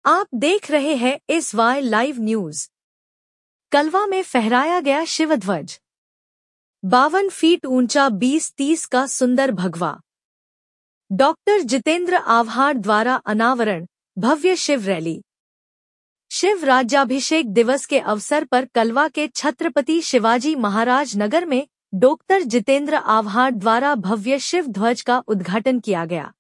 आप देख रहे हैं SY लाइव न्यूज। कलवा में फहराया गया शिवध्वज। 52 फीट ऊंचा 20-30 का सुंदर भगवा। डॉक्टर जितेंद्र आव्हाड द्वारा अनावरण। भव्य शिव रैली। शिव राज्याभिषेक दिवस के अवसर पर कलवा के छत्रपति शिवाजी महाराज नगर में डॉक्टर जितेंद्र आव्हाड द्वारा भव्य शिव ध्वज का उद्घाटन किया गया।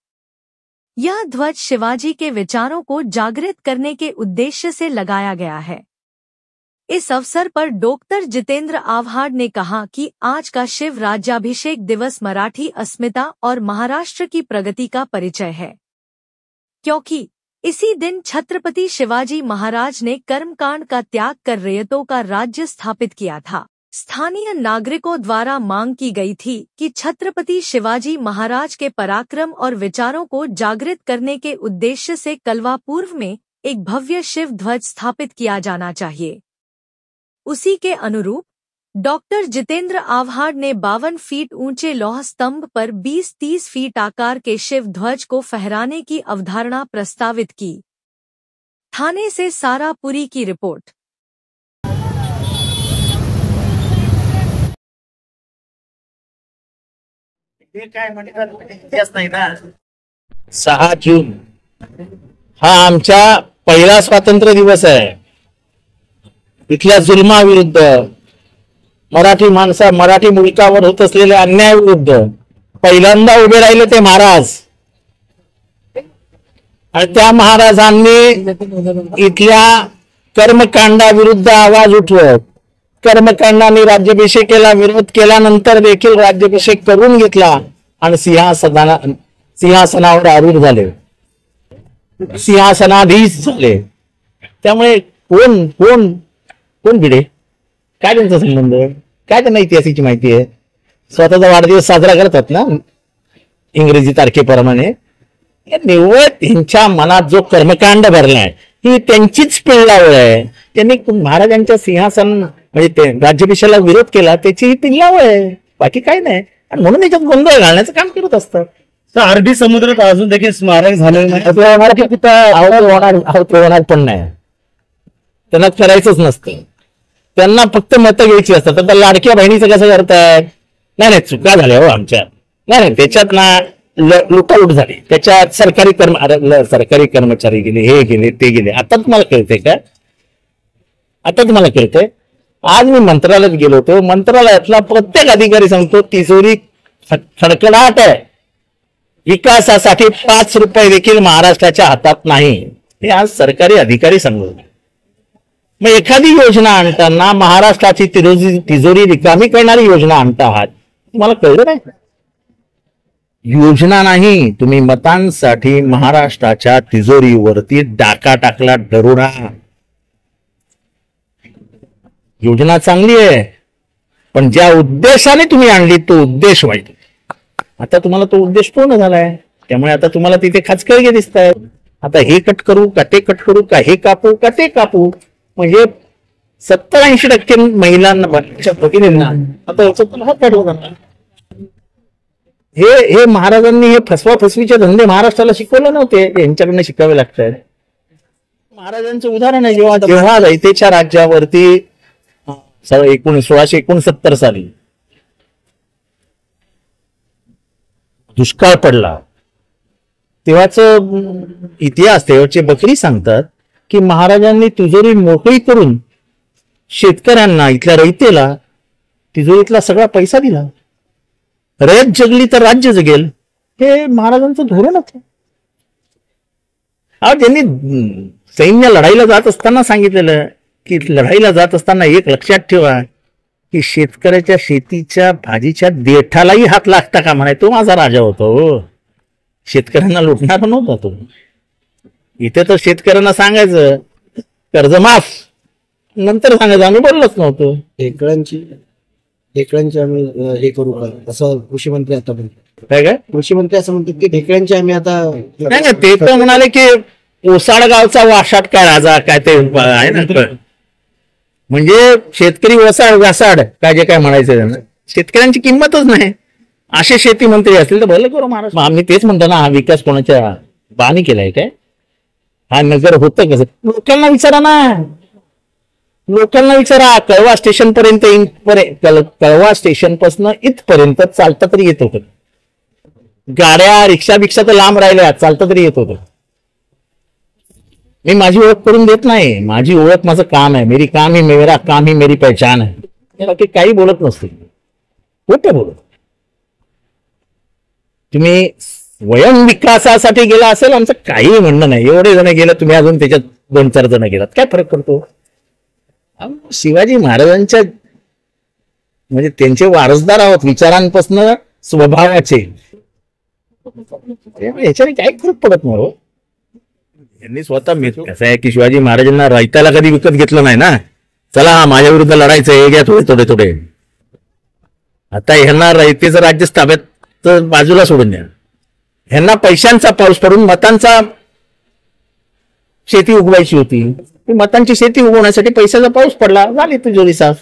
यह ध्वज शिवाजी के विचारों को जागृत करने के उद्देश्य से लगाया गया है। इस अवसर पर डॉक्टर जितेंद्र आव्हाड ने कहा कि आज का शिव राज्याभिषेक दिवस मराठी अस्मिता और महाराष्ट्र की प्रगति का परिचय है, क्योंकि इसी दिन छत्रपति शिवाजी महाराज ने कर्मकांड का त्याग कर रैयतों का राज्य स्थापित किया था। स्थानीय नागरिकों द्वारा मांग की गई थी कि छत्रपति शिवाजी महाराज के पराक्रम और विचारों को जागृत करने के उद्देश्य से कलवा पूर्व में एक भव्य शिव ध्वज स्थापित किया जाना चाहिए। उसी के अनुरूप डॉक्टर जितेंद्र आव्हाड ने 52 फीट ऊंचे लौह स्तंभ पर 20-30 फीट आकार के शिव ध्वज को फहराने की अवधारणा प्रस्तावित की। थाने से सारापुरी की रिपोर्ट। इतिहास नाही ना। 6 जून हा आमचा पहिला स्वातंत्र्य दिवस आहे। इथल्या जुलमाविरुद्ध, मराठी मुलकावर होत असलेल्या अन्यायाविरुद्ध पहिल्यांदा उभे राहिले ते महाराज। आणि त्या महाराजांनी इथल्या कर्मकांडाविरुद्ध आवाज उठवत कर्मकांडाने राज्याभिषेकाला विरोध केल्यानंतर देखील राज्याभिषेक करून घेतला आणि सिंहासनावर आरूढ झाले, सिंहासनाधीश झाले। त्यामुळे कोण कोण कोण भिडे, काय त्यांचा संबंध, काय त्यांना इतिहासाची माहिती आहे? स्वतःचा वाढदिवस साजरा करतात ना इंग्रजी तारखेप्रमाणे। निव्वळ त्यांच्या मनात जो कर्मकांड भरलाय ही त्यांचीच पिल्लावळ आहे। त्यांनी महाराजांच्या सिंहासन म्हणजे ते राज्याभिषेकाला विरोध केला त्याची ही पिल्लावळ आहे, बाकी काय नाही। आणि म्हणून त्याच्यात गोंधळ घालण्याचं काम करत असतात। अरबी समुद्रात अजून देखील स्मारक झालेलं नाही, होणार पण नाही, त्यांना करायचंच नसतं। त्यांना फक्त मतं घ्यायची असतात। आता लाडक्या बहिणीचं कसं करतायत? नाही चुका झाल्या हो आमच्या, नाही त्याच्यात ना लुटालूट झाली, त्याच्यात सरकारी कर्मचारी गेले, हे गेले ते गेले। आता तुम्हाला कळतंय का? आता तुम्हाला कळतंय? आज मी मंत्रालयात गेलो होतो, मंत्रालयातला प्रत्येक अधिकारी सांगतो तिजोरी खडखडाट आहे, विकासासाठी 5 रुपये देखील महाराष्ट्राच्या हातात नाही, हे आज सरकारी अधिकारी सांगतो। मग एखादी योजना आणताना महाराष्ट्राची तिजोरी रिकामी करणारी योजना आणता आहात, तुम्हाला कळलं नाही? योजना नाही, तुम्ही मतांसाठी महाराष्ट्राच्या तिजोरीवरती डाका टाकला, दरोडा। योजना चांगली आहे, पण ज्या उद्देशाने तुम्ही आणली तो उद्देश वाईट। आता तुम्हाला तो उद्देश पूर्ण झालाय, त्यामुळे आता तुम्हाला तिथे खाचखळगे दिसत आहेत। आता हे कट करू का ते कट करू का, हे कापू का ते कापू, म्हणजे 70-80% महिलांना प्रतिनिधींना आता याच्यातून हात काढला जाणार। हे महाराजांनी हे फसवीचे धंदे महाराष्ट्राला शिकवले नव्हते, यांच्याकडनं शिकावे लागतात। महाराजांचं उदाहरण आहे, जेव्हा रयतेच्या राज्यावरती 1669 साली दुष्काळ पडला, तेव्हाच इतिहास, तेव्हाचे बकरी सांगतात की महाराजांनी तिजोरी मोकळी करून शेतकऱ्यांना, इथल्या रयतेला तिजोरीतला सगळा पैसा दिला। रयत जगली तर राज्य जगेल, हे महाराजांचं धोरण होतं। त्यांनी सैन्य लढाईला जात असताना सांगितलेलं की लढाईला जात असताना एक लक्षात ठेवा की शेतकऱ्याच्या शेतीच्या भाजीच्या देठालाही हात लागता का म्हणाय, तो माझा राजा होतो, शेतकऱ्यांना लुटणारा नव्हता तो। इथे तर शेतकऱ्यांना सांगायचं कर्जमाफ, नंतर सांगायचं आम्ही बोललोच नव्हतो। ढेकळांची आम्ही हे करू का, असं कृषी मंत्री आता म्हणतात। काय कृषी मंत्री असं म्हणतात की ढेकळांची आम्ही आता नाही, ते तर म्हणाले की ओसाड गावचा वाशाट काय राजा काय ते आहे ना, म्हणजे शेतकरी ओसाड वासाड काय जे काय म्हणायचं त्यांना, शेतकऱ्यांची किंमतच नाही। असे शेती मंत्री असतील तर भलं करू महाराष्ट्र। आम्ही तेच म्हणतो ना, हा विकास कोणाच्या बानी केलाय काय? हा नगर होतं कसं? लोकांना विचारा ना, लोकांना विचारा. कळवा स्टेशन पर्यंत कळवा स्टेशन पासून इथपर्यंत चालता तरी येत होतं. गाड्या रिक्षा बिक्षा तर लांब राहिल्या, चालता तरी येत होतं. मी माझी ओळख करून देत नाही. माझी ओळख माझं काम आहे. मेरी काम ही मेरा काम ही मेरी पहचान आहे. बाकी काही बोलत नसते. कुठे बोलत? तुम्ही स्वयं विकासासाठी गेला असेल, आमचं काही म्हणणं नाही. एवढे जण गेलं, तुम्ही अजून त्याच्यात 2-4 जण गेलात, काय फरक पडतो? शिवाजी महाराजांच्या म्हणजे त्यांचे वारसदार आहोत, विचारांपासून स्वभावाचे. याच्याने काही फरक पडत नाही हो. यांनी स्वतः असं आहे की शिवाजी महाराजांना रयताला कधी विकत घेतलं नाही ना. चला माझ्या विरुद्ध लढायचं, हे घ्या थोडे. आता ह्यांना रयतेचं राज्य ताब्यात बाजूला सोडून द्या. ह्यांना पैशांचा पाऊस पडून मतांचा शेती उगवायची होती. मतांची शेती उगवण्यासाठी पैशाचा पाऊस पडला, झाली तिजोरी साफ.